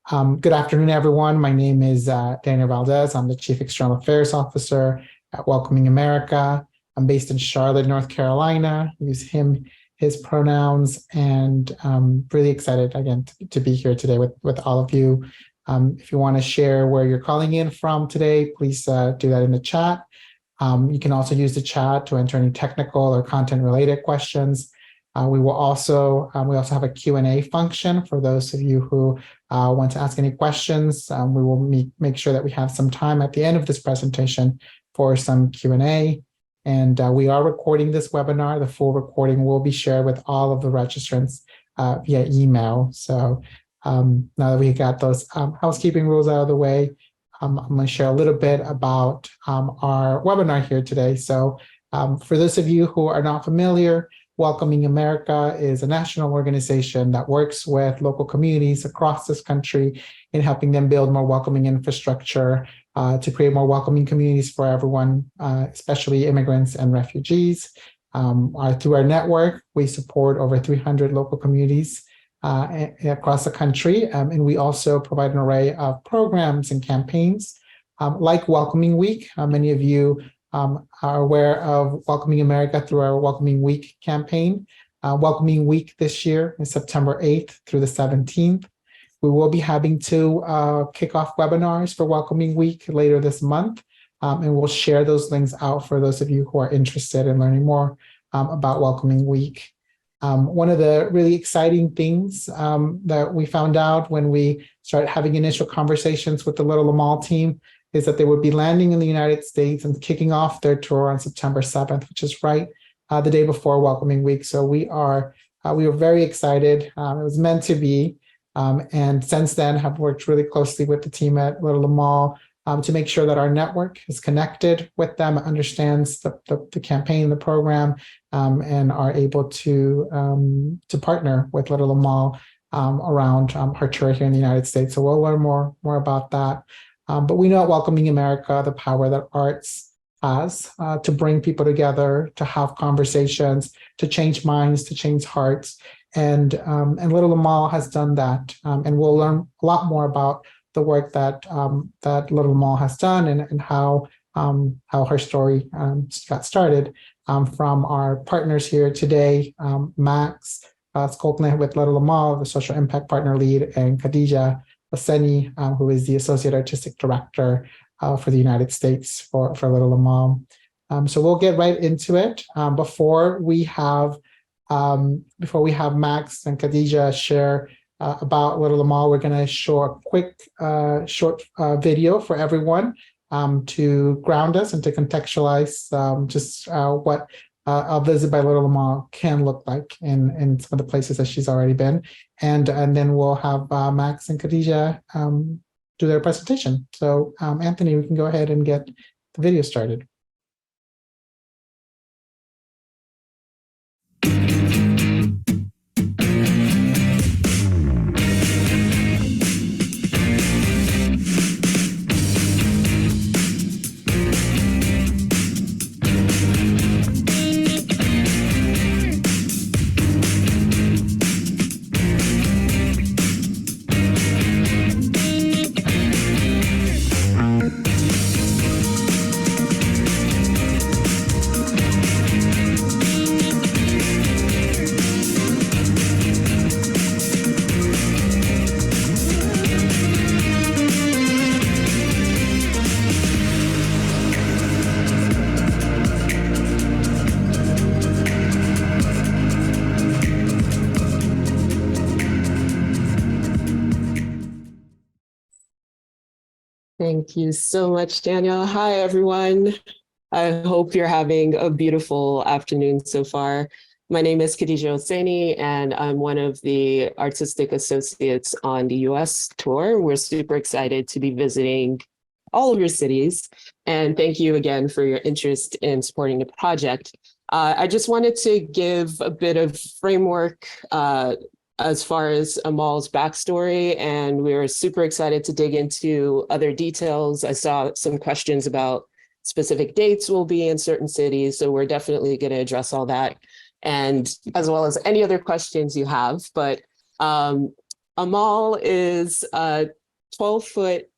Good afternoon, everyone. My name is Daniel Valdez. I'm the Chief External Affairs Officer at Welcoming America. I'm based in Charlotte, North Carolina. I use him, his pronouns, and really excited again to be here today with all of you. If you want to share where you're calling in from today, please do that in the chat. You can also use the chat to enter any technical or content-related questions. We also have a Q&A function for those of you who want to ask any questions. We will make sure that we have some time at the end of this presentation for some Q&A. And we are recording this webinar. The full recording will be shared with all of the registrants via email. So now that we got those housekeeping rules out of the way, I'm going to share a little bit about our webinar here today. So for those of you who are not familiar, Welcoming America is a national organization that works with local communities across this country in helping them build more welcoming infrastructure to create more welcoming communities for everyone, especially immigrants and refugees. Through our network, we support over 300 local communities across the country, and we also provide an array of programs and campaigns like Welcoming Week. Many of you are aware of Welcoming America through our Welcoming Week campaign. Welcoming Week this year is September 8th through the 17th. We will be having two kickoff webinars for Welcoming Week later this month, and we'll share those links out for those of you who are interested in learning more about Welcoming Week. One of the really exciting things that we found out when we started having initial conversations with the Little Amal team is that they would be landing in the United States and kicking off their tour on September 7th, which is right the day before Welcoming Week. So we were very excited. It was meant to be. And since then have worked really closely with the team at Little Amal to make sure that our network is connected with them, understands the campaign, the program, and are able to partner with Little Amal around her tour here in the United States. So we'll learn more about that. But we know at Welcoming America, the power that arts has to bring people together, to have conversations, to change minds, to change hearts. And Little Amal has done that. And we'll learn a lot more about the work that Little Amal has done and how her story got started from our partners here today, Max Skolkner with Little Amal, the Social Impact Partner Lead, and Khadija Hosseini, who is the Associate Artistic Director for the United States for Little Amal. So we'll get right into it. Before we have Max and Khadija share about Little Amal, we're going to show a quick short video for everyone to ground us and to contextualize just what a visit by Little Amal can look like in some of the places that she's already been. And then we'll have Max and Khadija do their presentation. So Anthony, we can go ahead and get the video started. Thank you so much, Daniel. Hi, everyone. I hope you're having a beautiful afternoon so far. My name is Khadija Hosseini, and I'm one of the artistic associates on the US tour. We're super excited to be visiting all of your cities. And thank you again for your interest in supporting the project. I just wanted to give a bit of framework as far as Amal's backstory, and we were super excited to dig into other details. I saw some questions about specific dates we'll be in certain cities, so we're definitely going to address all that, and as well as any other questions you have. But Amal is a 12-foot,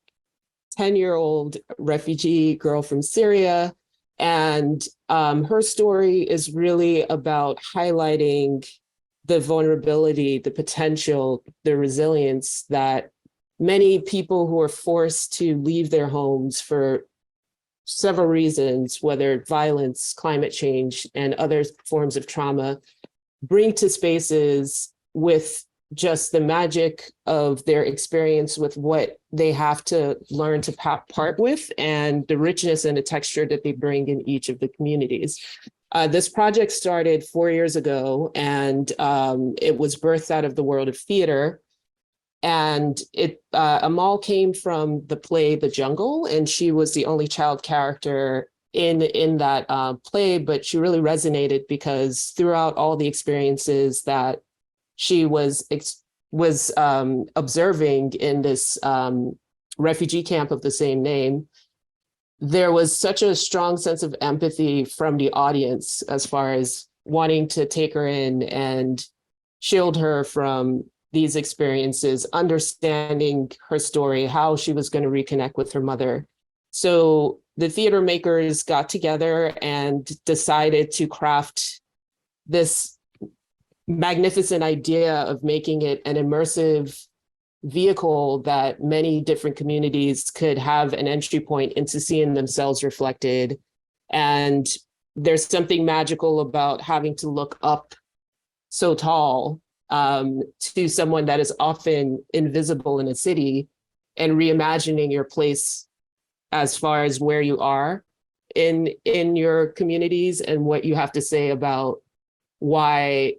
10-year-old refugee girl from Syria. And her story is really about highlighting the vulnerability, the potential, the resilience that many people who are forced to leave their homes for several reasons, whether violence, climate change, and other forms of trauma, bring to spaces with just the magic of their experience with what they have to learn to part with and the richness and the texture that they bring in each of the communities. This project started 4 years ago, and it was birthed out of the world of theater. And Amal came from the play The Jungle, and she was the only child character in that play, but she really resonated because throughout all the experiences that she was observing in this refugee camp of the same name, there was such a strong sense of empathy from the audience as far as wanting to take her in and shield her from these experiences, understanding her story, how she was going to reconnect with her mother. So the theater makers got together and decided to craft this magnificent idea of making it an immersive vehicle that many different communities could have an entry point into seeing themselves reflected. And there's something magical about having to look up so tall to someone that is often invisible in a city and reimagining your place as far as where you are in your communities and what you have to say about why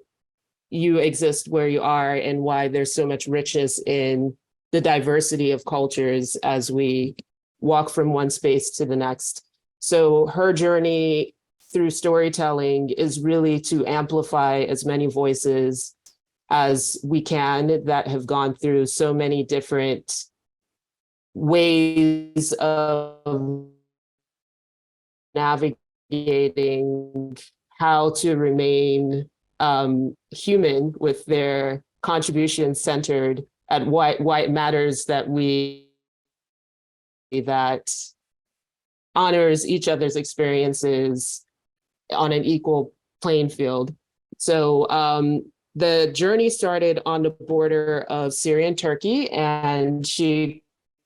you exist where you are and why there's so much richness in the diversity of cultures as we walk from one space to the next. So her journey through storytelling is really to amplify as many voices as we can that have gone through so many different ways of navigating how to remain human with their contributions centered at why it matters that that honors each other's experiences on an equal playing field. So the journey started on the border of Syria and Turkey, and she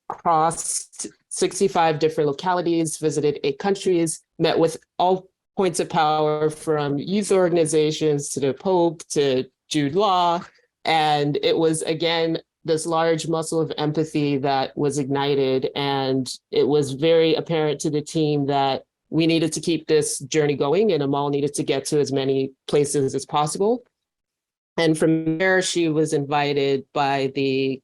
crossed 65 different localities, visited 8 countries, met with all points of power from youth organizations to the Pope to Jude Law. And it was, again, this large muscle of empathy that was ignited. And it was very apparent to the team that we needed to keep this journey going, and Amal needed to get to as many places as possible. And from there, she was invited by the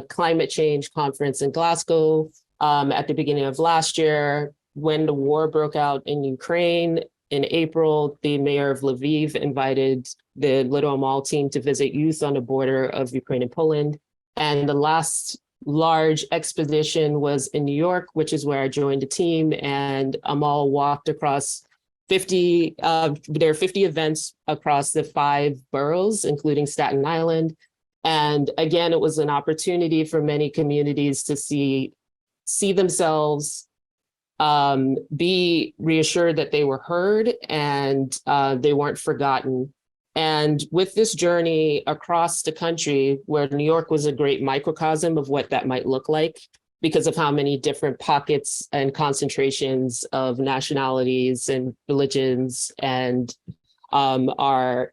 climate change conference in Glasgow at the beginning of last year. When the war broke out in Ukraine in April, the mayor of Lviv invited the Little Amal team to visit youth on the border of Ukraine and Poland. And the last large expedition was in New York, which is where I joined the team. And Amal walked across 50, there are 50 events across the 5 boroughs, including Staten Island. And again, it was an opportunity for many communities to see themselves, be reassured that they were heard and they weren't forgotten. And with this journey across the country, where New York was a great microcosm of what that might look like, because of how many different pockets and concentrations of nationalities and religions and are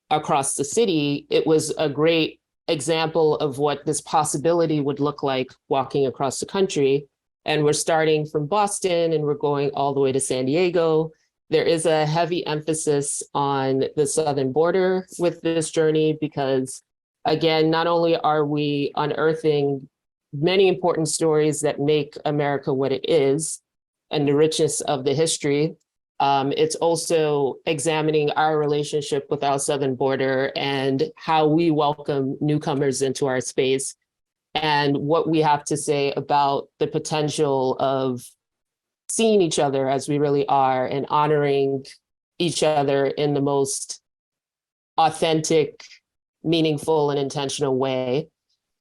across the city, it was a great example of what this possibility would look like walking across the country. And we're starting from Boston and we're going all the way to San Diego. There is a heavy emphasis on the southern border with this journey because, again, not only are we unearthing many important stories that make America what it is and the richness of the history, it's also examining our relationship with our southern border and how we welcome newcomers into our space and what we have to say about the potential of seeing each other as we really are and honoring each other in the most authentic, meaningful, and intentional way.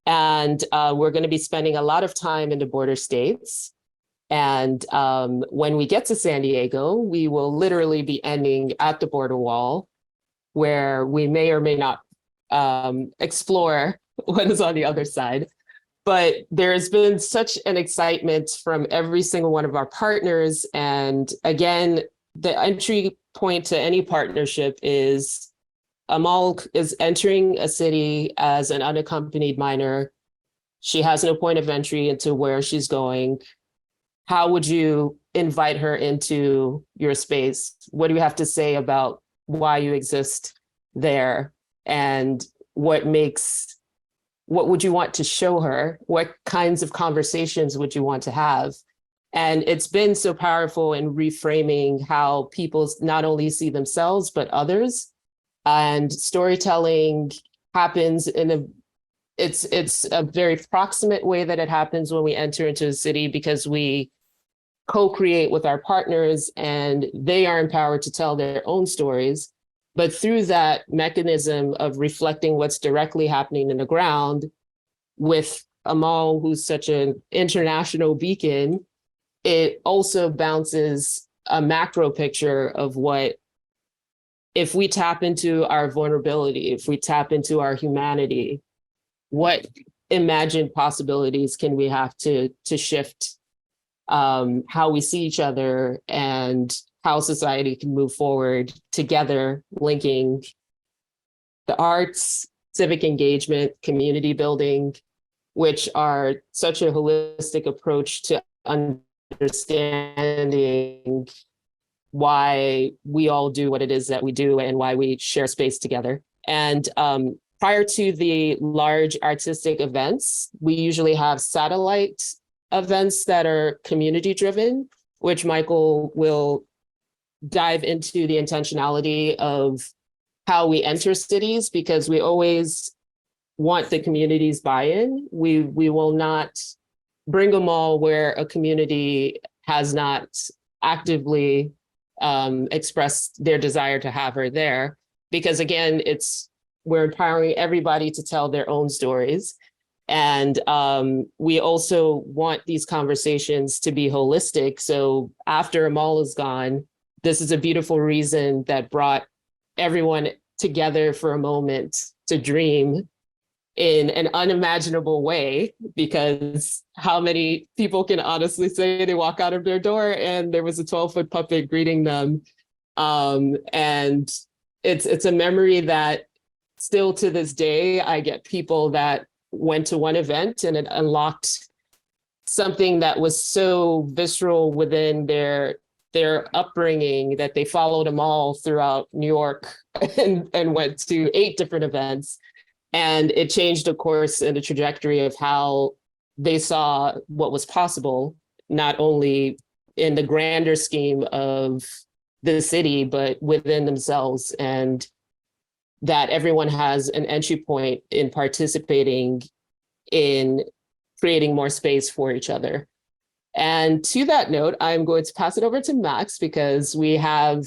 And we're going to be spending a lot of time in the border states. And when we get to San Diego, we will literally be ending at the border wall, where we may or may not explore what is on the other side. But there's been such an excitement from every single one of our partners. And again, the entry point to any partnership is Amal is entering a city as an unaccompanied minor. She has no point of entry into where she's going. How would you invite her into your space? What do you have to say about why you exist there? And what would you want to show her? What kinds of conversations would you want to have? And it's been so powerful in reframing how people not only see themselves, but others. And storytelling happens it's a very proximate way that it happens when we enter into a city, because we co-create with our partners and they are empowered to tell their own stories. But through that mechanism of reflecting what's directly happening in the ground, with Amal, who's such an international beacon, it also bounces a macro picture of what, if we tap into our vulnerability, if we tap into our humanity, what imagined possibilities can we have to shift how we see each other and how society can move forward together, linking the arts, civic engagement, community building, which are such a holistic approach to understanding why we all do what it is that we do and why we share space together. And prior to the large artistic events, we usually have satellite events that are community driven, which Michael will dive into the intentionality of how we enter cities, because we always want the community's buy-in. We will not bring them all where a community has not actively expressed their desire to have her there, because again, we're empowering everybody to tell their own stories. And we also want these conversations to be holistic. So after Amal is gone, this is a beautiful reason that brought everyone together for a moment to dream in an unimaginable way, because how many people can honestly say they walk out of their door and there was a 12-foot puppet greeting them? And it's a memory that still to this day, I get people that went to one event and it unlocked something that was so visceral within their upbringing that they followed them all throughout New York and went to 8 different events. And it changed the course and the trajectory of how they saw what was possible, not only in the grander scheme of the city, but within themselves. And that everyone has an entry point in participating in creating more space for each other. And to that note, I'm going to pass it over to Max, because we have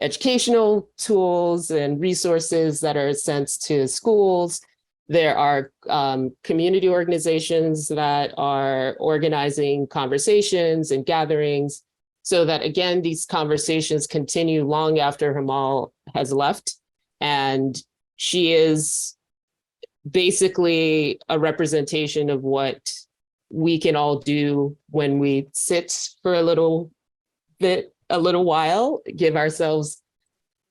educational tools and resources that are sent to schools. There are community organizations that are organizing conversations and gatherings so that, again, these conversations continue long after Amal has left. And she is basically a representation of what we can all do when we sit for a little while, give ourselves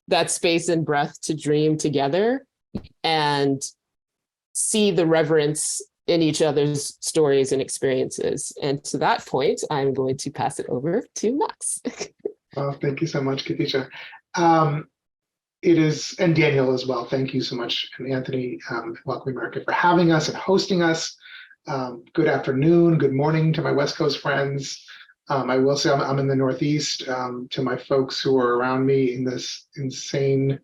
that space and breath to dream together and see the reverence in each other's stories and experiences. And to that point, I'm going to pass it over to Max. Well, thank you so much, Khadija. It is, and Daniel as well. Thank you so much, and Anthony, Welcoming America, for having us and hosting us. Good afternoon, good morning to my West Coast friends. I will say I'm in the Northeast. To my folks who are around me in this insane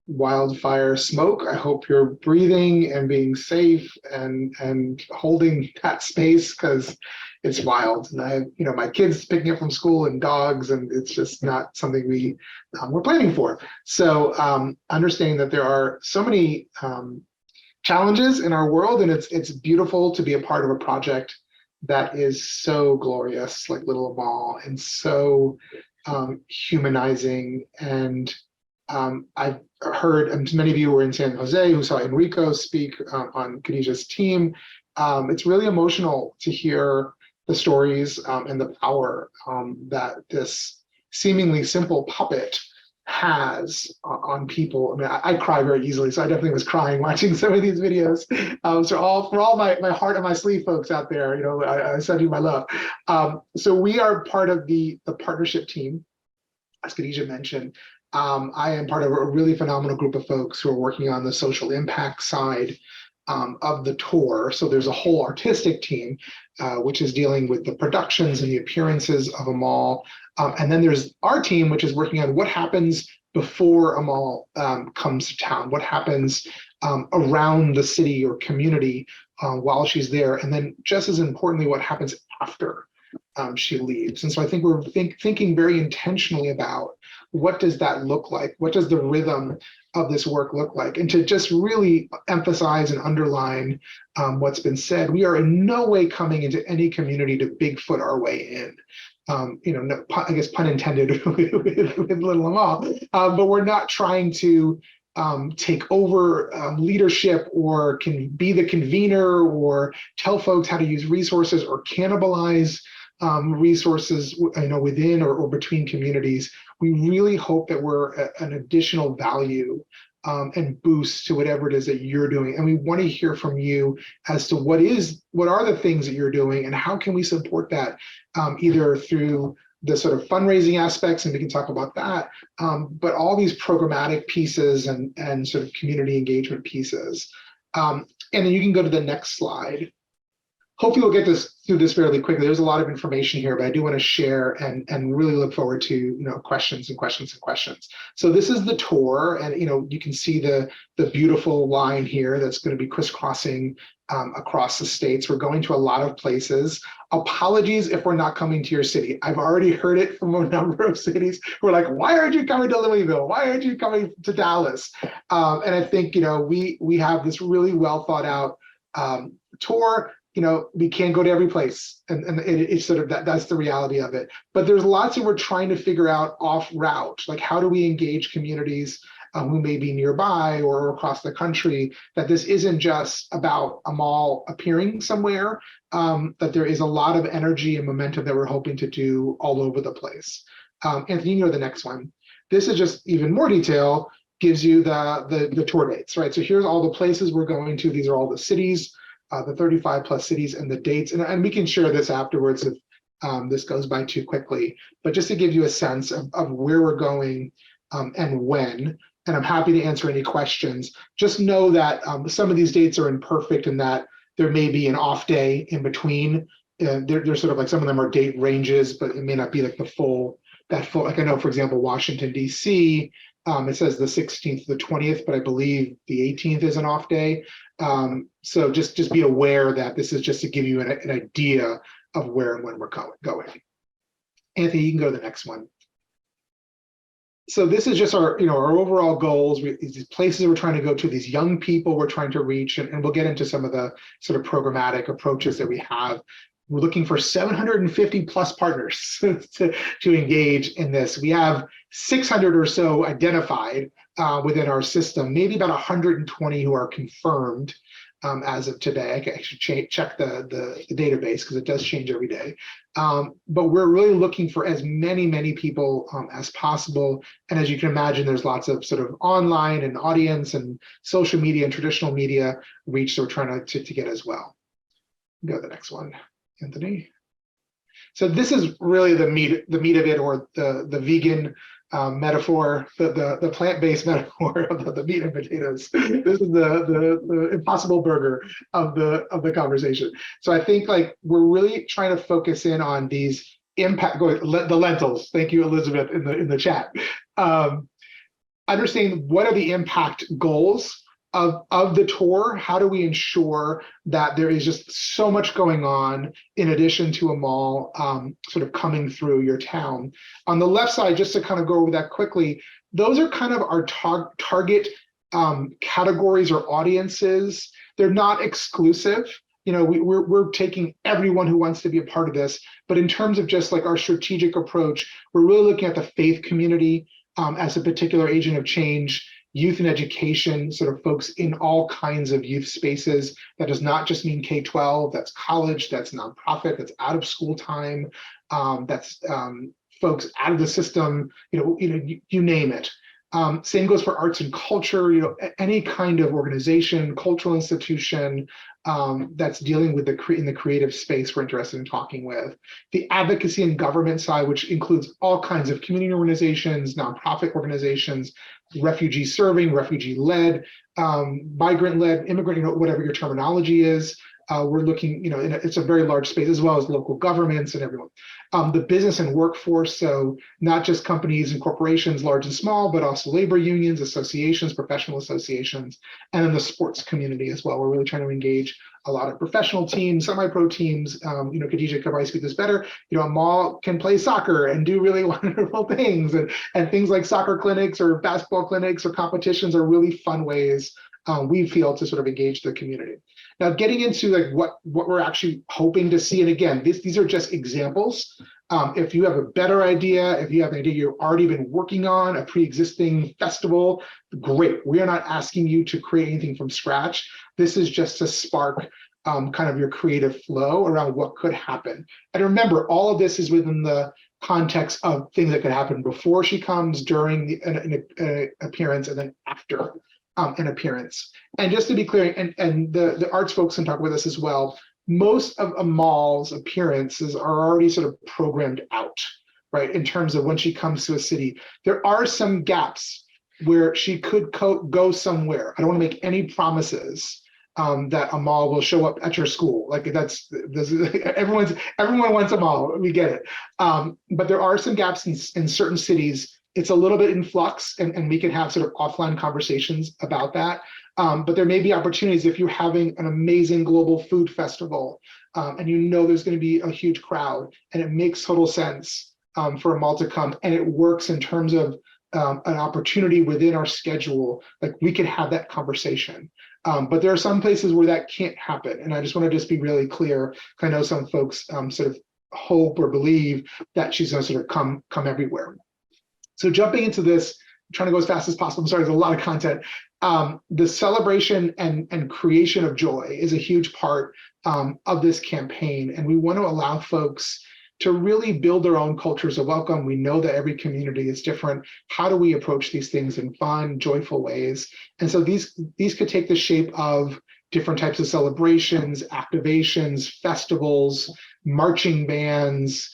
wildfire smoke, I hope you're breathing and being safe and holding that space, because it's wild. And I have, my kids picking up from school and dogs, and it's just not something we're planning for. So understanding that there are so many challenges in our world, and it's beautiful to be a part of a project that is so glorious, like Little Amal, and so humanizing. And I've heard, and many of you were in San Jose who saw Enrico speak on Khadijah's team. It's really emotional to hear the stories and the power that this seemingly simple puppet has on people. I mean, I cry very easily, so I definitely was crying watching some of these videos. So for all my heart and my sleeve folks out there, you know, I send you my love. So we are part of the partnership team, as Khadijah mentioned. I am part of a really phenomenal group of folks who are working on the social impact side of the tour. So there's a whole artistic team, which is dealing with the productions and the appearances of Amal. And then there's our team, which is working on what happens before Amal comes to town, what happens around the city or community while she's there. And then just as importantly, what happens after she leaves. And so I think we're thinking very intentionally about what does that look like? What does the rhythm of this work look like? And to just really emphasize and underline what's been said, we are in no way coming into any community to Bigfoot our way in. You know, no, I guess pun intended with Little Amal, but we're not trying to take over leadership or can be the convener or tell folks how to use resources or cannibalize resources, you know, within or between communities. We really hope that we're an additional value and boost to whatever it is that you're doing. And we want to hear from you as to what are the things that you're doing and how can we support that, either through the sort of fundraising aspects, and we can talk about that, but all these programmatic pieces and sort of community engagement pieces. And then you can go to the next slide. Hopefully we'll get through this fairly quickly. There's a lot of information here, but I do want to share and really look forward to, you know, questions and questions and questions. So this is the tour, and you know, you can see the beautiful line here that's going to be crisscrossing across the states. We're going to a lot of places. Apologies if we're not coming to your city. I've already heard it from a number of cities who are like, why aren't you coming to Louisville? Why aren't you coming to Dallas? And I think, you know, we have this really well thought out tour. You know, we can't go to every place, and it's sort of that's the reality of it. But there's lots that we're trying to figure out off route, like how do we engage communities who may be nearby or across the country, that this isn't just about Amal appearing somewhere, that there is a lot of energy and momentum that we're hoping to do all over the place. Anthony, you know, the next one. This is just even more detail, gives you the tour dates, right? So here's all the places we're going to. These are all the cities. The 35 plus cities and the dates, and we can share this afterwards if this goes by too quickly, but just to give you a sense of where we're going and when, and I'm happy to answer any questions. Just know that some of these dates are imperfect in that there may be an off day in between. They're sort of like, some of them are date ranges, but it may not be like the full, like I know, for example, Washington, DC, it says the 16th to the 20th, but I believe the 18th is an off day. So just be aware that this is just to give you an idea of where and when we're going. Anthony, you can go to the next one. So this is just our, you know, our overall goals. These places we're trying to go to, these young people we're trying to reach, and we'll get into some of the sort of programmatic approaches that we have. We're looking for 750 plus partners to engage in this. We have 600 or so identified within our system, maybe about 120 who are confirmed as of today. I can actually check the database because it does change every day. But we're really looking for as many people as possible. And as you can imagine, there's lots of sort of online and audience and social media and traditional media reach that we're trying to get as well. Go to the next one, Anthony. So this is really the meat of it, or the vegan metaphor, the plant-based metaphor of the meat and potatoes. This is the impossible burger of the conversation. So I think like we're really trying to focus in on these impact, the lentils. Thank you, Elizabeth, in the chat. Understanding what are the impact goals of the tour. How do we ensure that there is just so much going on in addition to Amal sort of coming through your town? On the left side, just to kind of go over that quickly, those are kind of our target categories or audiences. They're not exclusive. We're taking everyone who wants to be a part of this, but in terms of just like our strategic approach, we're really looking at the faith community as a particular agent of change, youth and education, sort of folks in all kinds of youth spaces. That does not just mean K-12, that's college, that's nonprofit, that's out of school time, that's folks out of the system, you name it. Same goes for arts and culture, any kind of organization, cultural institution that's dealing with in the creative space we're interested in talking with. The advocacy and government side, which includes all kinds of community organizations, nonprofit organizations, refugee serving, refugee-led, migrant-led, immigrant, whatever your terminology is. We're looking, it's a very large space, as well as local governments and everyone. The business and workforce, so not just companies and corporations, large and small, but also labor unions, associations, professional associations, and then the sports community as well. We're really trying to engage a lot of professional teams, semi-pro teams. Khadija could probably speak this better. Amal can play soccer and do really wonderful things, and things like soccer clinics or basketball clinics or competitions are really fun ways we feel to sort of engage the community. Now, getting into like what we're actually hoping to see, and again, these are just examples. If you have a better idea, if you have an idea you've already been working on, a pre-existing festival, great. We are not asking you to create anything from scratch. This is just to spark kind of your creative flow around what could happen. And remember, all of this is within the context of things that could happen before she comes, during an appearance, and then after an appearance. And just to be clear, and the arts folks can talk with us as well, most of Amal's appearances are already sort of programmed out, right? In terms of when she comes to a city. There are some gaps where she could go somewhere. I don't want to make any promises that Amal will show up at your school. Like everyone wants Amal, we get it. But there are some gaps in certain cities. It's a little bit in flux, and we can have sort of offline conversations about that. But there may be opportunities if you're having an amazing global food festival and there's going to be a huge crowd, and it makes total sense for Amal to come, and it works in terms of an opportunity within our schedule. Like, we can have that conversation. But there are some places where that can't happen. And I just want to just be really clear. I know some folks sort of hope or believe that she's going to sort of come everywhere. So jumping into this, I'm trying to go as fast as possible. I'm sorry, there's a lot of content. The celebration and creation of joy is a huge part of this campaign. And we want to allow folks to really build their own cultures of welcome. We know that every community is different. How do we approach these things in fun, joyful ways? And so these could take the shape of different types of celebrations, activations, festivals, marching bands,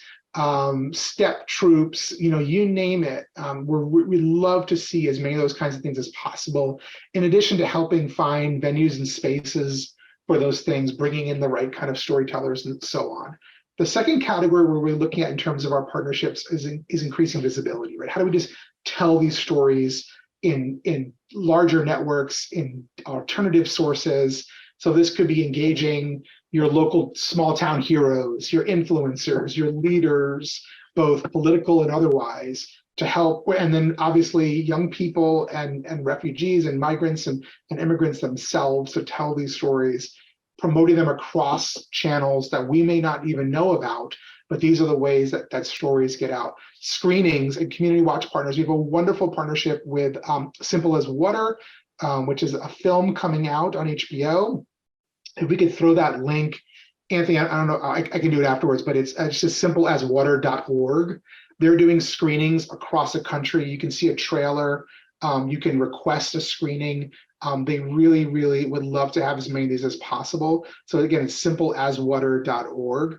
step troops, you name it. We love to see as many of those kinds of things as possible, in addition to helping find venues and spaces for those things, bringing in the right kind of storytellers and so on. The second category where we're looking at in terms of our partnerships is increasing visibility, right? How do we just tell these stories in larger networks, in alternative sources? So this could be engaging your local small town heroes, your influencers, your leaders, both political and otherwise, to help. And then obviously young people and refugees and migrants and immigrants themselves to tell these stories, promoting them across channels that we may not even know about, but these are the ways that stories get out. Screenings and community watch partners. We have a wonderful partnership with Simple as Water, which is a film coming out on HBO. If we could throw that link, Anthony, I don't know, I can do it afterwards, but it's just simpleaswater.org. They're doing screenings across the country. You can see a trailer. You can request a screening. They really, really would love to have as many of these as possible. So again, it's simpleaswater.org.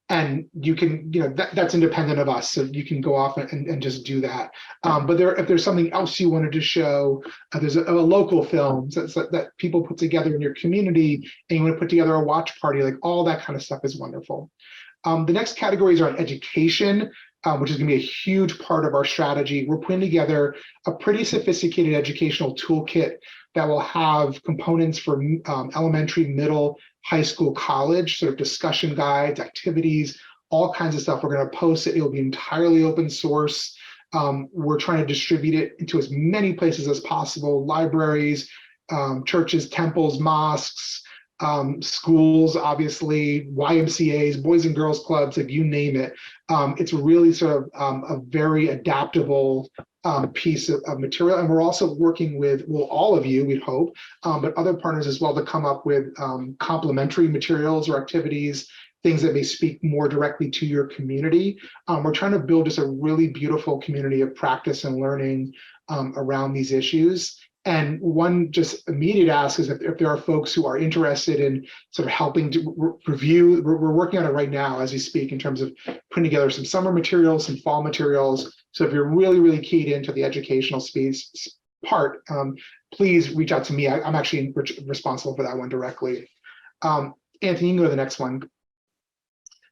And you can, that's independent of us. So you can go off and just do that. But if there's something else you wanted to show, there's a local film that people put together in your community, and you want to put together a watch party, like all that kind of stuff is wonderful. The next categories are on education, which is going to be a huge part of our strategy. We're putting together a pretty sophisticated educational toolkit that will have components for elementary, middle, high school, college, sort of discussion guides, activities, all kinds of stuff. We're going to post it. It will be entirely open source. We're trying to distribute it into as many places as possible: libraries, churches, temples, mosques, schools, obviously, YMCAs, Boys and Girls Clubs, like you name it. It's really sort of a very adaptable piece of material. And we're also working with, well, all of you, we'd hope, but other partners as well, to come up with complementary materials or activities, things that may speak more directly to your community. We're trying to build just a really beautiful community of practice and learning around these issues. And one just immediate ask is if there are folks who are interested in sort of helping to review, we're working on it right now as we speak in terms of putting together some summer materials, some fall materials. So if you're really, really keyed into the educational space part, please reach out to me. I'm actually responsible for that one directly. Anthony, you can go to the next one.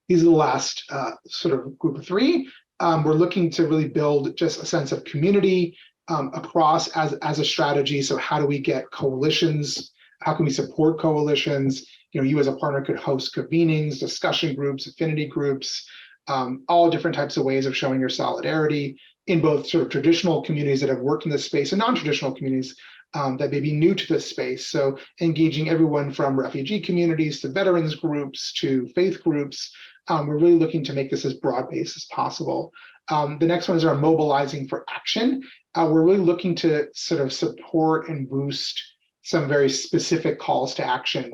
These are the last sort of group of three. We're looking to really build just a sense of community across as a strategy. So how do we get coalitions? How can we support coalitions? You as a partner could host convenings, discussion groups, affinity groups, all different types of ways of showing your solidarity in both sort of traditional communities that have worked in this space and non-traditional communities that may be new to this space. So engaging everyone from refugee communities to veterans groups to faith groups. We're really looking to make this as broad-based as possible. The next one is our mobilizing for action. We're really looking to sort of support and boost some very specific calls to action.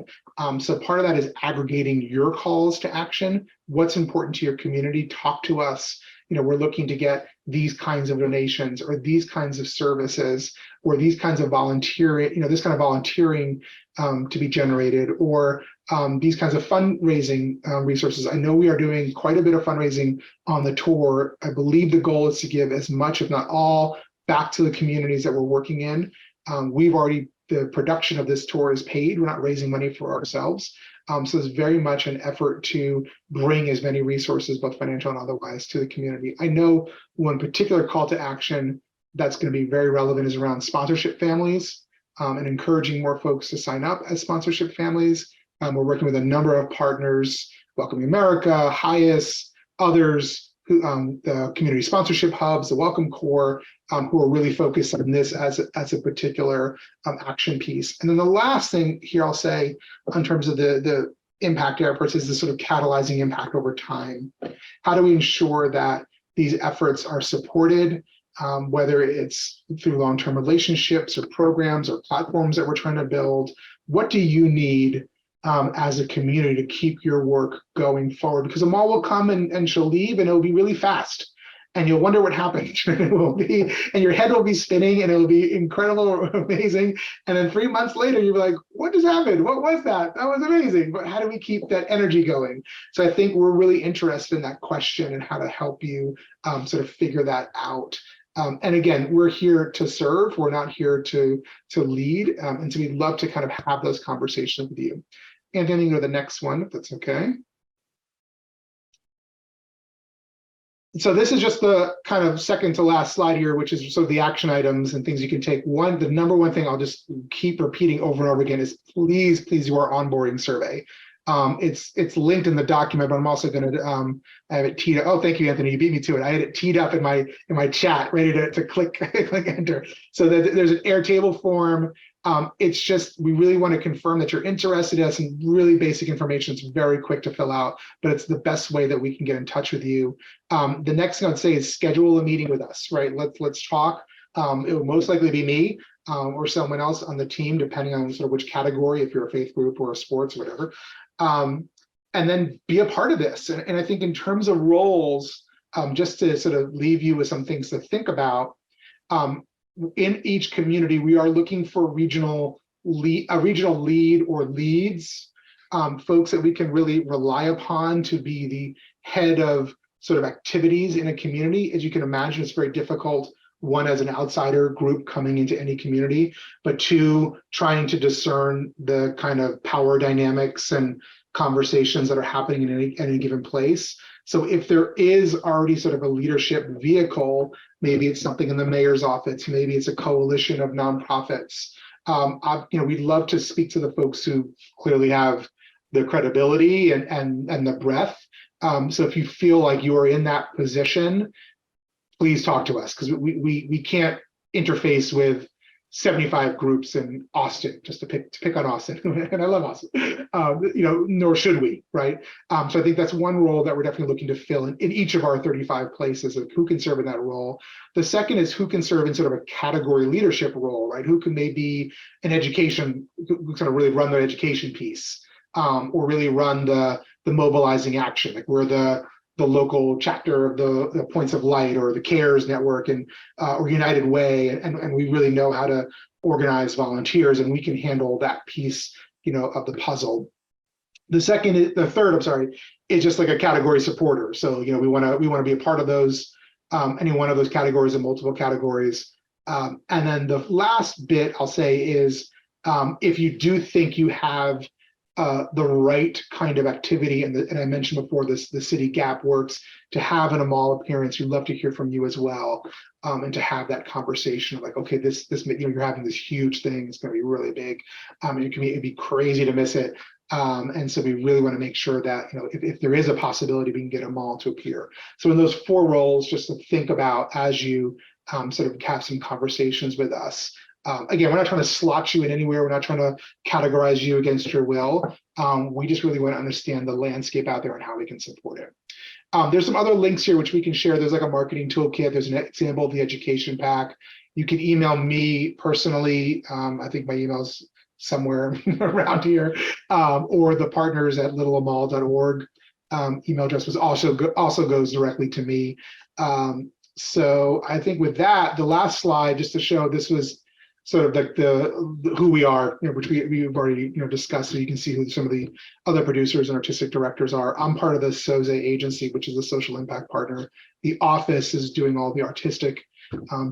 So part of that is aggregating your calls to action. What's important to your community? Talk to us. We're looking to get these kinds of donations or these kinds of services or these kinds of volunteering, this kind of volunteering to be generated, or these kinds of fundraising resources. I know we are doing quite a bit of fundraising on the tour. I believe the goal is to give as much, if not all, back to the communities that we're working in. The production of this tour is paid. We're not raising money for ourselves. So it's very much an effort to bring as many resources, both financial and otherwise, to the community. I know one particular call to action that's going to be very relevant is around sponsorship families and encouraging more folks to sign up as sponsorship families. We're working with a number of partners, Welcoming America, HIAS, others, the community sponsorship hubs, the Welcome Corps, who are really focused on this as a particular action piece. And then the last thing here I'll say in terms of the impact efforts is the sort of catalyzing impact over time. How do we ensure that these efforts are supported, whether it's through long-term relationships or programs or platforms that we're trying to build? What do you need as a community to keep your work going forward? Because Amal will come and she'll leave and it'll be really fast. And you'll wonder what happened. And your head will be spinning and it'll be incredible, amazing. And then 3 months later, you'll be like, what just happened? What was that? That was amazing. But how do we keep that energy going? So I think we're really interested in that question and how to help you sort of figure that out. And again, we're here to serve. We're not here to lead. And so we'd love to kind of have those conversations with you. And then you go to the next one, if that's okay. So this is just the kind of second to last slide here, which is sort of the action items and things you can take. The number one thing I'll just keep repeating over and over again is please do our onboarding survey. It's linked in the document, but I'm also going to have it teed up. Oh, thank you, Anthony. You beat me to it. I had it teed up in my chat, ready to click enter. So there's an Airtable form. It's just, we really want to confirm that you're interested in some really basic information. It's very quick to fill out, but it's the best way that we can get in touch with you. The next thing I'd say is schedule a meeting with us, right? Let's talk. It will most likely be me or someone else on the team, depending on sort of which category, if you're a faith group or a sports or whatever. And then be a part of this. And I think in terms of roles, just to sort of leave you with some things to think about, in each community, we are looking for a regional lead or leads, folks that we can really rely upon to be the head of sort of activities in a community. As you can imagine, it's very difficult, one, as an outsider group coming into any community, but two, trying to discern the kind of power dynamics and conversations that are happening in any given place. So if there is already sort of a leadership vehicle, maybe it's something in the mayor's office, maybe it's a coalition of nonprofits. We'd love to speak to the folks who clearly have the credibility and the breadth. So if you feel like you are in that position, please talk to us, because we can't interface with 75 groups in Austin, just to pick on Austin, and I love Austin, nor should we, right? So I think that's one role that we're definitely looking to fill in each of our 35 places of who can serve in that role. The second is who can serve in sort of a category leadership role, right? Who can maybe an education, who sort of really run the education piece, or really run the mobilizing action, like we're the local chapter of the Points of Light or the CARES network and or United Way, and we really know how to organize volunteers, and we can handle that piece, of the puzzle. The third, is just like a category supporter. So we want to be a part of those, any one of those categories and multiple categories. And then the last bit I'll say is if you do think you have the right kind of activity, and I mentioned before the City Gap works to have an Amal appearance. We'd love to hear from you as well, and to have that conversation of like, okay, this you're having this huge thing. It's going to be really big. It'd be crazy to miss it. And so we really want to make sure that if there is a possibility, we can get Amal to appear. So in those 4 roles, just to think about as you sort of have some conversations with us. Again, we're not trying to slot you in anywhere. We're not trying to categorize you against your will. We just really want to understand the landscape out there and how we can support it. There's some other links here which we can share. There's like a marketing toolkit. There's an example of the education pack. You can email me personally. I think my email's somewhere around here, or the partners at littleamal.org. Email address was also goes directly to me. So I think with that, the last slide, just to show this was sort of like the who we are, which we've already discussed, so you can see who some of the other producers and artistic directors are. I'm part of the SOZE agency, which is a social impact partner. The office is doing all the artistic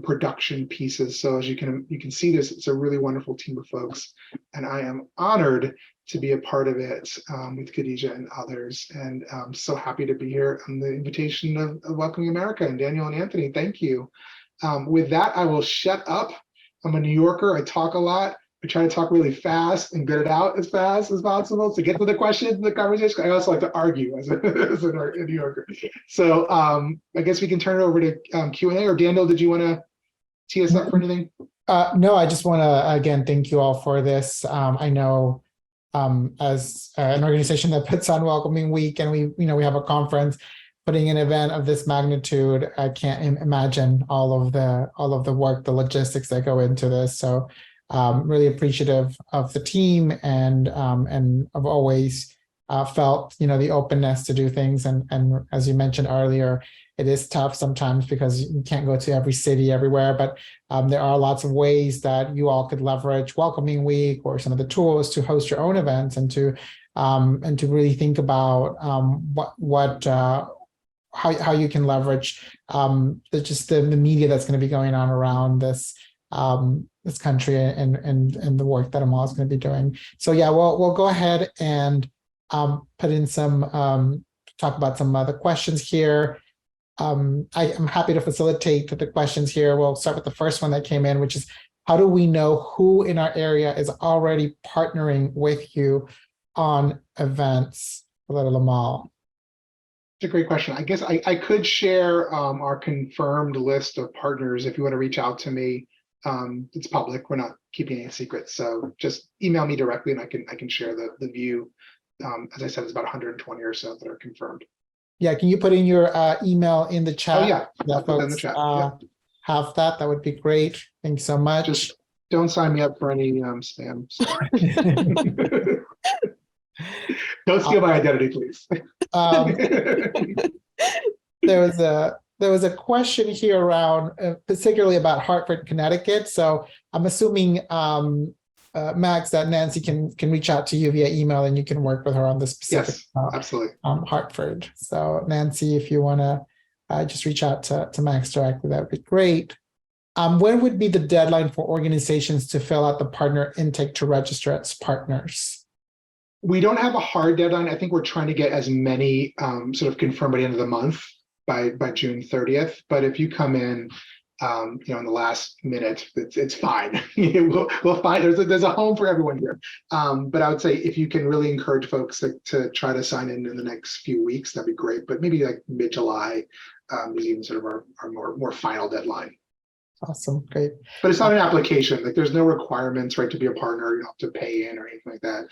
production pieces. So as you can see this, it's a really wonderful team of folks, and I am honored to be a part of it with Khadija and others. And I'm so happy to be here on the invitation of Welcoming America, and Daniel and Anthony. Thank you. With that, I will shut up. I'm a New Yorker. I talk a lot. I try to talk really fast and get it out as fast as possible to get to the questions and the conversation. I also like to argue as a New Yorker. So I guess we can turn it over to Q&A. Or Daniel, did you want to tee us up for anything? No, I just want to, again, thank you all for this. I know as an organization that puts on Welcoming Week, and we have a conference, putting an event of this magnitude, I can't imagine all of the work, the logistics that go into this. So really appreciative of the team, and I've always felt the openness to do things. And as you mentioned earlier, it is tough sometimes because you can't go to every city everywhere, but there are lots of ways that you all could leverage Welcoming Week or some of the tools to host your own events, and to really think about how you can leverage the media that's going to be going on around this country, and the work that Amal is going to be doing. So yeah, we'll go ahead and put in some talk about some other questions here. I'm happy to facilitate the questions here. We'll start with the first one that came in, which is, how do we know who in our area is already partnering with you on events for Little Amal? It's a great question. I guess I could share our confirmed list of partners if you want to reach out to me. It's public. We're not keeping any secrets. So just email me directly, and I can share the view. As I said, it's about 120 or so that are confirmed. Yeah, can you put in your email in the chat? Oh yeah, I'll put in the chat. Have that. That would be great. Thanks so much. Just don't sign me up for any spam. Don't steal my identity, please. There was a question here around, particularly about Hartford, Connecticut. So I'm assuming, Max, that Nancy can reach out to you via email, and you can work with her on the specific. Yes, absolutely. Hartford. So Nancy, if you want to just reach out to Max directly, that would be great. When would be the deadline for organizations to fill out the partner intake to register as partners? We don't have a hard deadline. I think we're trying to get as many sort of confirmed by the end of the month, by June 30th. But if you come in, in the last minute, it's fine. We'll find there's a home for everyone here. But I would say if you can really encourage folks to try to sign in the next few weeks, that'd be great. But maybe like mid-July, is even sort of our more final deadline. Awesome, great. But it's not an application. Like there's no requirements, right, to be a partner. You don't have to pay in or anything like that.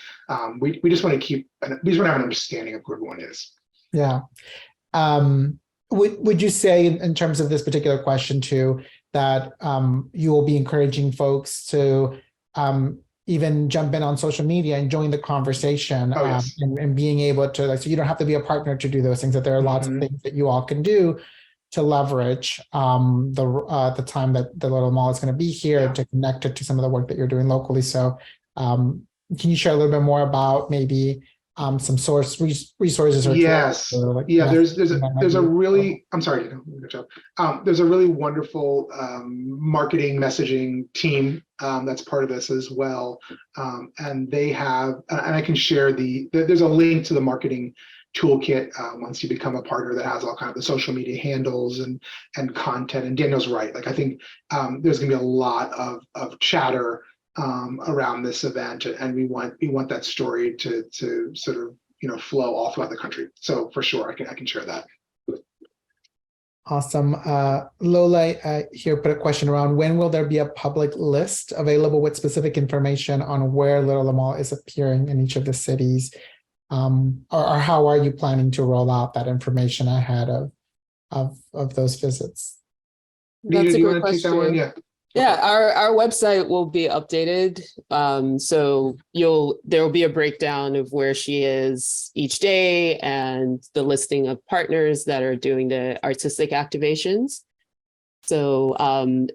We just want to have an understanding of who everyone is. Yeah. Would you say in terms of this particular question too, that you will be encouraging folks to even jump in on social media and join the conversation, Yes. and being able to, like, so you don't have to be a partner to do those things, that there are lots of things that you all can do to leverage the time that the Little Mall is going to be here, to connect it to some of the work that you're doing locally. So can you share a little bit more about maybe some resources or yes, tools, or there's a really, I'm sorry, good job. There's a really wonderful marketing messaging team that's part of this as well, and they have, and I can share there's a link to the marketing toolkit once you become a partner that has all kind of the social media handles and content. And Daniel's right, like I think there's gonna be a lot of chatter around this event, and we want that story to sort of flow all throughout the country. So for sure, I can share that. Awesome. Lola here put a question around, when will there be a public list available with specific information on where Little Mall is appearing in each of the cities? Or how are you planning to roll out that information ahead of those visits? That's a great Take that one? question. Yeah, our website will be updated. So there will be a breakdown of where she is each day and the listing of partners that are doing the artistic activations. So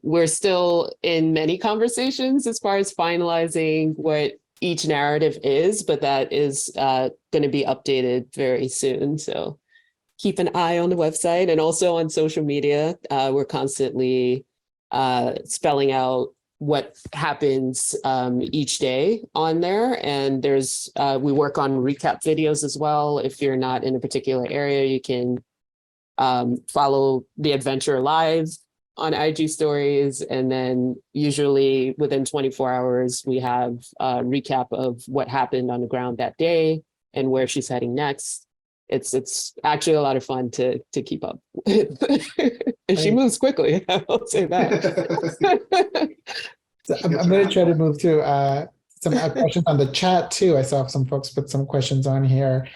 we're still in many conversations as far as finalizing what each narrative is, but that is going to be updated very soon. So keep an eye on the website and also on social media. We're constantly spelling out what happens each day on there. And we work on recap videos as well. If you're not in a particular area, you can follow the adventure live on IG stories. And then usually within 24 hours, we have a recap of what happened on the ground that day and where she's heading next. It's actually a lot of fun to keep up with. And she moves quickly, I will say that. So I'm going to try to move to some questions on the chat too. I saw some folks put some questions on here.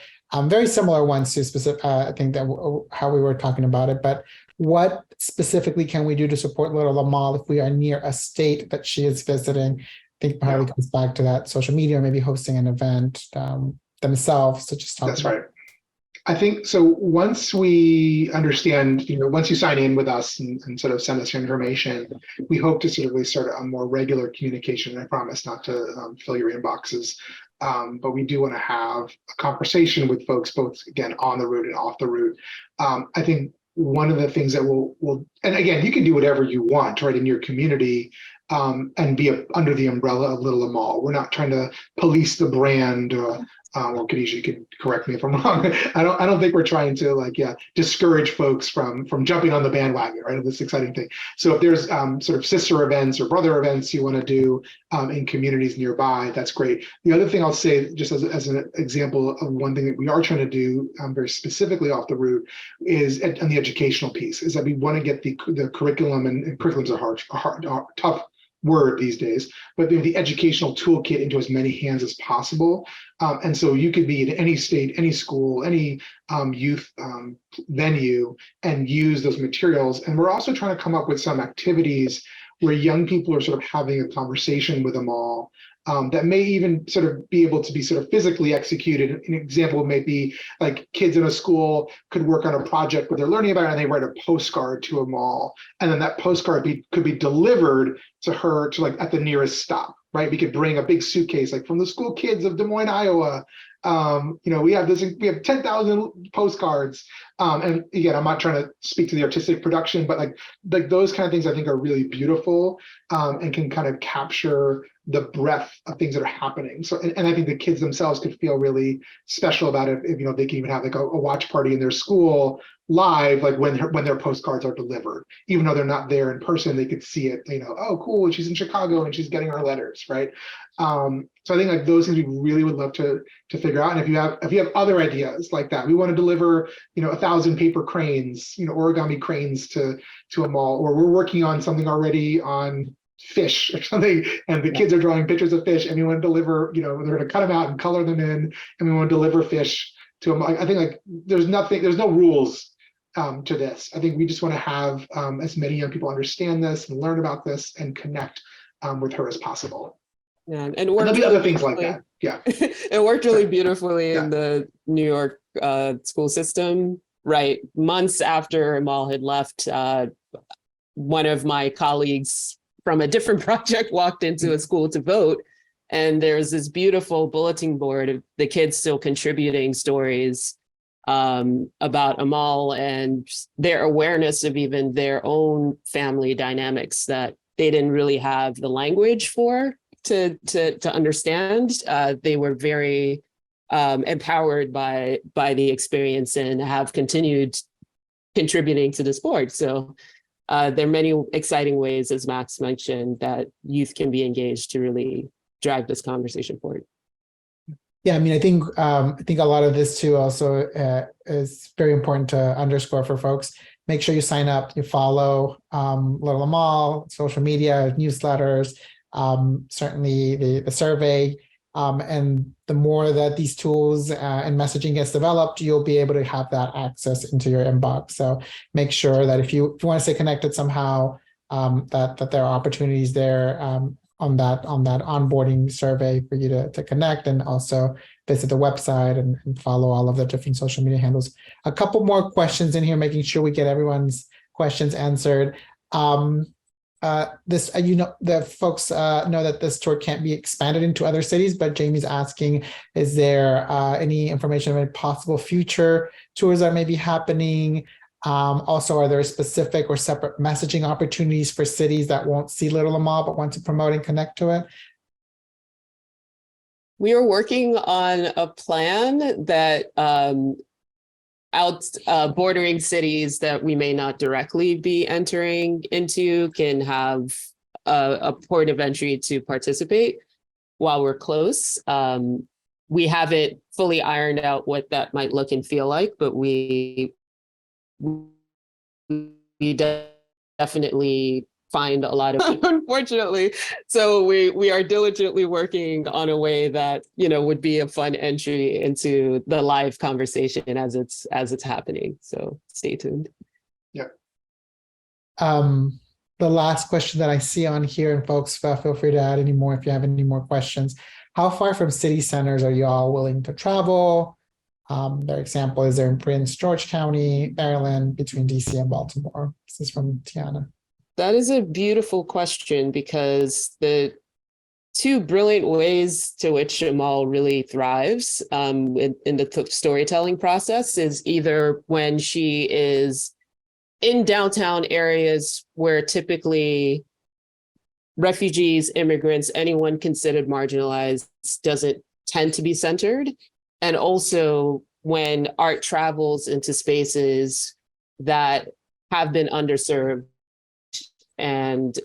Very similar ones to specific, I think that how we were talking about it, but what specifically can we do to support Little Mall if we are near a state that she is visiting? I think probably comes back to that social media, or maybe hosting an event themselves. So just talk That's right. I think so. Once we understand, once you sign in with us and sort of send us your information, we hope to sort of really start a more regular communication. And I promise not to fill your inboxes, but we do want to have a conversation with folks, both again on the route and off the route. I think one of the things that will, and again, you can do whatever you want, right, in your community, and be under the umbrella of Little Mall. We're not trying to police the brand, or Khadijah, you can correct me if I'm wrong. I don't think we're trying to discourage folks from jumping on the bandwagon, right, of this exciting thing. So if there's sort of sister events or brother events you want to do in communities nearby, that's great. The other thing I'll say, just as an example of one thing that we are trying to do very specifically off the route, is on the educational piece, is that we want to get the curriculum, and curriculums are tough word these days, but the educational toolkit into as many hands as possible. And so you could be in any state, any school, any youth venue and use those materials. And we're also trying to come up with some activities where young people are sort of having a conversation with them all, that may even sort of be able to be sort of physically executed. An example may be like kids in a school could work on a project what they're learning about, and they write a postcard to a mall, and then that postcard could be delivered to her to at the nearest stop, right? We could bring a big suitcase from the school kids of Des Moines, Iowa. We have 10,000 postcards. And again, I'm not trying to speak to the artistic production, but like those kind of things I think are really beautiful, and can kind of capture the breadth of things that are happening. So, and I think the kids themselves could feel really special about it if they can even have a watch party in their school live, like when their postcards are delivered, even though they're not there in person, they could see it, oh, cool, she's in Chicago and she's getting our letters, right? So I think like those things we really would love to figure out. And if you have other ideas like that, we want to deliver, 1,000 paper cranes, origami cranes to a mall, or we're working on something already on fish or something, and the kids are drawing pictures of fish, and we want to deliver, they're going to cut them out and color them in, and we want to deliver fish to them. I think like there's no rules to this. I think we just want to have as many young people understand this and learn about this and connect with her as possible. Yeah, and there'll be other things like that. Yeah, it worked really beautifully in the New York school system. Right, months after Amal had left, one of my colleagues from a different project walked into a school to vote, and there's this beautiful bulletin board of the kids still contributing stories about Amal and their awareness of even their own family dynamics that they didn't really have the language for to understand. They were very empowered by the experience and have continued contributing to the sport. So there are many exciting ways, as Max mentioned, that youth can be engaged to really drive this conversation forward. Yeah, I mean, I think a lot of this too also is very important to underscore for folks. Make sure you sign up, you follow Little Amal, social media, newsletters, certainly the survey. And the more that these tools and messaging gets developed, you'll be able to have that access into your inbox. So make sure that if you want to stay connected somehow, that there are opportunities there on that onboarding survey for you to connect, and also visit the website and follow all of the different social media handles. A couple more questions in here, making sure we get everyone's questions answered. The folks know that this tour can't be expanded into other cities, but Jamie's asking, is there any information about possible future tours that may be happening? Also, are there specific or separate messaging opportunities for cities that won't see Little Amal but want to promote and connect to it? We are working on a plan that bordering cities that we may not directly be entering into can have a port of entry to participate while we're close. We haven't fully ironed out what that might look and feel like, but we definitely find a lot of unfortunately. So we are diligently working on a way that would be a fun entry into the live conversation as it's happening. So stay tuned. Yeah. The last question that I see on here, and folks, feel free to add any more if you have any more questions. How far from city centers are you all willing to travel? Their example is they're in Prince George County, Maryland, between DC and Baltimore. This is from Tiana. That is a beautiful question, because the two brilliant ways to which Amal really thrives in the storytelling process is either when she is in downtown areas where typically refugees, immigrants, anyone considered marginalized doesn't tend to be centered. And also when art travels into spaces that have been underserved and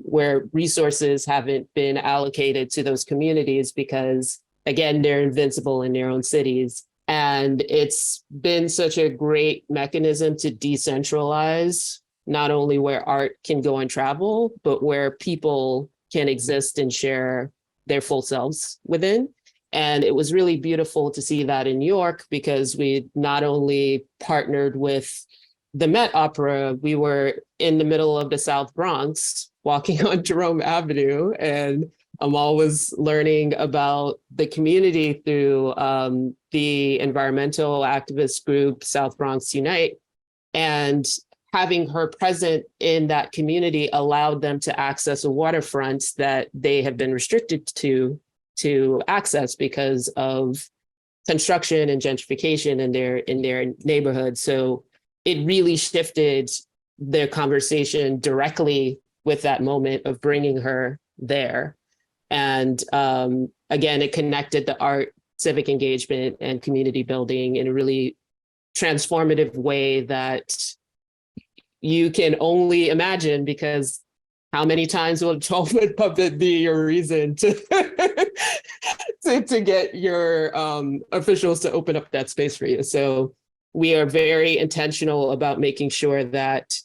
where resources haven't been allocated to those communities because, again, they're invincible in their own cities. And it's been such a great mechanism to decentralize not only where art can go and travel, but where people can exist and share their full selves within. And it was really beautiful to see that in New York, because we not only partnered with the Met Opera, we were in the middle of the South Bronx walking on Jerome Avenue, and Amal was learning about the community through the environmental activist group South Bronx Unite. And having her present in that community allowed them to access a waterfront that they have been restricted to access because of construction and gentrification in their neighborhood. So it really shifted their conversation directly with that moment of bringing her there. And again, it connected the art, civic engagement, and community building in a really transformative way that you can only imagine, because how many times will a 12-foot puppet be your reason to to get your officials to open up that space for you? So we are very intentional about making sure that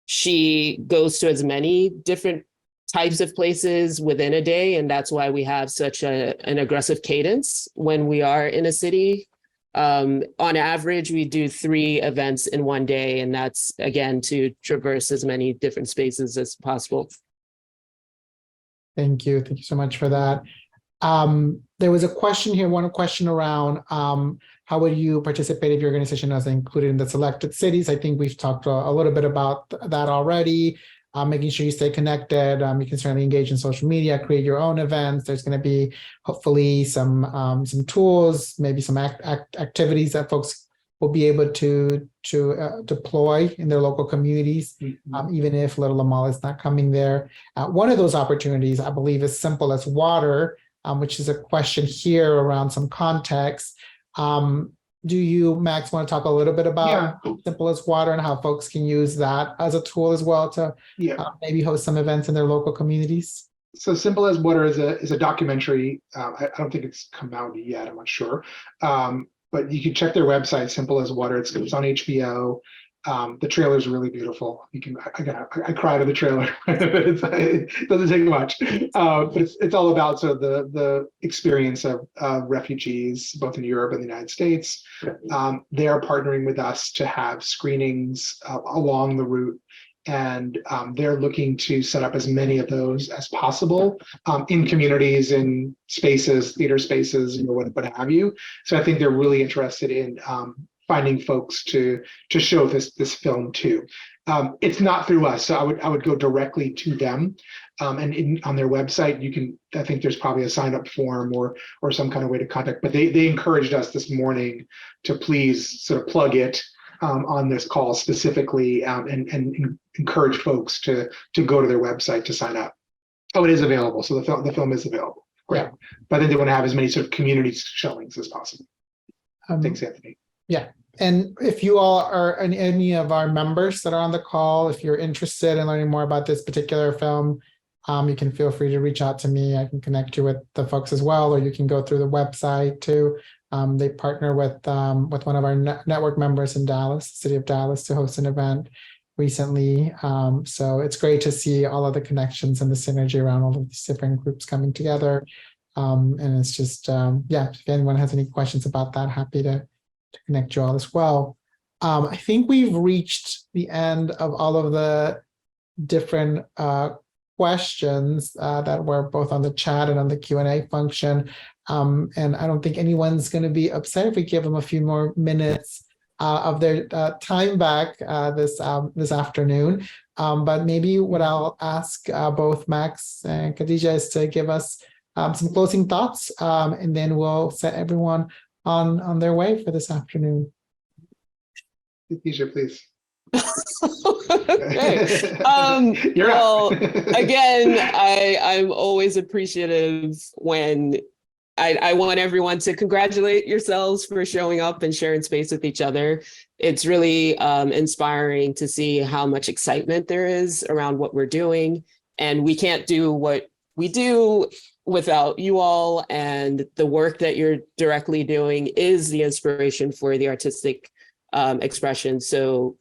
she goes to as many different types of places within a day. And that's why we have such an aggressive cadence when we are in a city. On average, we do 3 events in one day, and that's, again, to traverse as many different spaces as possible. Thank you. Thank you so much for that. There was a question here, one question around how would you participate if your organization was included in the selected cities? I think we've talked a little bit about that already. Making sure you stay connected. You can certainly engage in social media, create your own events. There's going to be hopefully some tools, maybe some activities that folks will be able to deploy in their local communities, even if Little Amal is not coming there. One of those opportunities, I believe, is Simple as Water, which is a question here around some context. Do you, Max, want to talk a little bit about Simple as Water and how folks can use that as a tool as well to maybe host some events in their local communities? So Simple as Water is a documentary. I don't think it's come out yet. I'm not sure. But you can check their website, Simple as Water. It's on HBO. The trailer is really beautiful. You can, I cried at the trailer. It doesn't take much, but it's all about sort of the experience of refugees, both in Europe and the United States. They are partnering with us to have screenings along the route, and they're looking to set up as many of those as possible in communities, in spaces, theater spaces, what have you. So I think they're really interested in finding folks to show this film to. It's not through us, so I would go directly to them, and on their website you can. I think there's probably a sign up form or some kind of way to contact. But they encouraged us this morning to please sort of plug it on this call specifically, and encourage folks to go to their website to sign up. Oh, it is available. So the film is available. Great. But I think they want to have as many sort of community showings as possible. Thanks, Anthony. Yeah. And if you all are any of our members that are on the call, if you're interested in learning more about this particular film, you can feel free to reach out to me. I can connect you with the folks as well, or you can go through the website too. They partner with one of our network members in Dallas, the city of Dallas, to host an event recently. So it's great to see all of the connections and the synergy around all of these different groups coming together. And it's just, if anyone has any questions about that, happy to connect you all as well. I think we've reached the end of all of the different questions that were both on the chat and on the Q&A function. And I don't think anyone's going to be upset if we give them a few more minutes of their time back this afternoon. But maybe what I'll ask both Max and Khadija is to give us some closing thoughts, and then we'll set everyone on their way for this afternoon. Khadija, please. Okay. Well, again, I'm always appreciative when I want everyone to congratulate yourselves for showing up and sharing space with each other. It's really inspiring to see how much excitement there is around what we're doing. And we can't do what we do without you all, and the work that you're directly doing is the inspiration for the artistic expression. So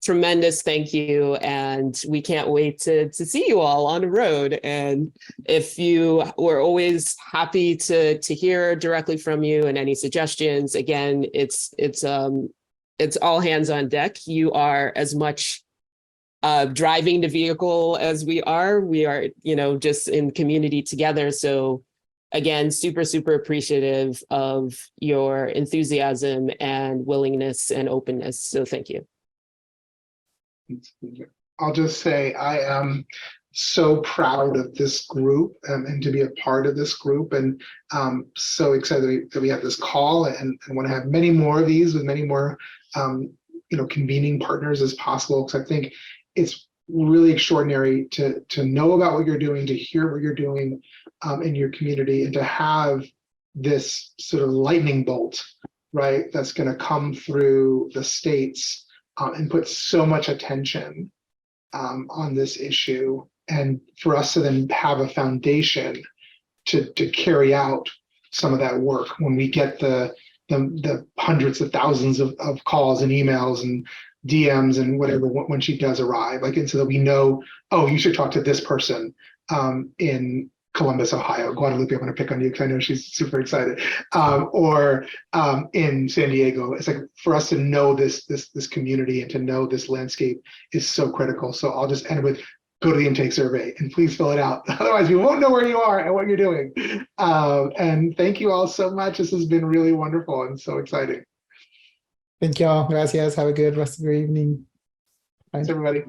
tremendous thank you, and we can't wait to see you all on the road. And we're always happy to hear directly from you, and any suggestions. Again, it's all hands on deck. You are as much driving the vehicle as we are. We are, just in community together. So again, super, super appreciative of your enthusiasm and willingness and openness. So thank you. I'll just say I am so proud of this group, and to be a part of this group, and so excited that we have this call, and want to have many more of these with many more convening partners as possible, because I think it's really extraordinary to know about what you're doing, to hear what you're doing in your community, and to have this sort of lightning bolt right, that's going to come through the states and put so much attention on this issue, and for us to then have a foundation to carry out some of that work when we get the hundreds of thousands of calls and emails and DMs and whatever when she does arrive, like, and so that we know, oh, you should talk to this person in Columbus, Ohio. Guadalupe, I'm going to pick on you because I know she's super excited. Or in San Diego. It's like, for us to know this community and to know this landscape is so critical. So I'll just end with, go to the intake survey and please fill it out. Otherwise, we won't know where you are and what you're doing. And thank you all so much. This has been really wonderful and so exciting. Thank you all. Gracias. Have a good rest of your evening. Bye. Thanks, everybody.